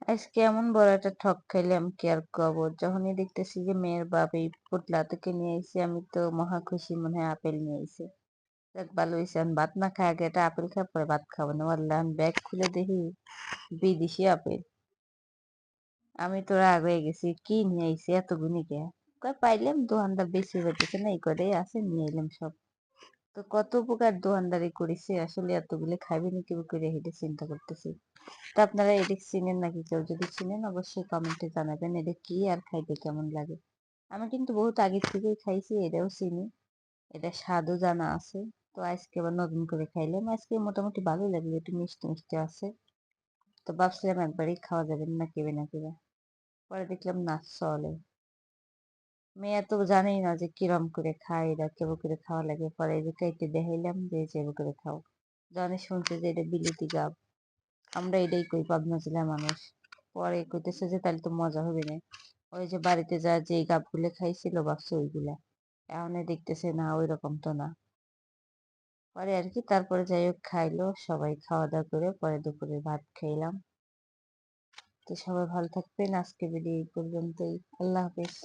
আজকে এমন বড় একটা ঠক খাইলাম কি আর কব। যখনই দেখতেছি যে মেয়ের বাপ এই পোটলা থেকে নিয়ে আইছে আমি তো মহা খুশি মনে হয় আপেল নিয়ে আইছে। যাক ভালো হইছে এখন ভাত না খাই আগে একটা আপেল খাই পরে ভাত খাবো না। আল্লাহ ব্যাগ খুলে দেখি বিদেশি আপেল। আমি তো রাগ হয়ে গেছি কি নিয়ে আইছে এতগুনি কে। কয় পাইলাম দোকানদার বেশি বেচতেছে না এই কটাই আছে নিয়ে এলাম সব। তো কত প্রকার দোকানদারি করেছে আসলে এতগুলো খাইবে না কেউ করে হেঁটে চিন্তা করতেছি। তো আপনারা এটা চিনেন নাকি কেউ যদি চিনেন অবশ্যই কমেন্টে জানাবেন এটা কি আর খাইতে কেমন লাগে। আমি কিন্তু বহুত আগে থেকেই খাইছি এটাও চিনি এটা স্বাদও জানা আছে। তো আজকে আবার নতুন করে খাইলাম আজকে মোটামুটি ভালোই লাগলো একটু মিষ্টি মিষ্টি আছে। তো ভাবছিলাম একবারই খাওয়া যাবে না কেবে না কেবে পরে দেখলাম না চলে। মেয়ে তো জানেই না যে কিরম করে খায় এটা কেমন করে খাওয়া লাগে পরে এই যে খাইতে দেখাইলাম যে যেভাবে করে খাও। জানে শুনছে যে এটা বিলিতি গাব আমরা এটাই কই পাবনা জেলার মানুষ। পরে কইতেছে যে তাহলে তো মজা হবে না। ওই যে বাড়িতে যা যে গাবগুলো খাইছিল ভাবছে ওইগুলা এখন দেখতেছে না ওই রকম তো না। পরে আর কি তারপরে যাই হোক খাইলো সবাই খাওয়া দাওয়া করে পরে দুপুরে ভাত খাইলাম। তো সবাই ভালো থাকবেন আজকে ভিডিও এই পর্যন্তই। আল্লাহ হাফেজ।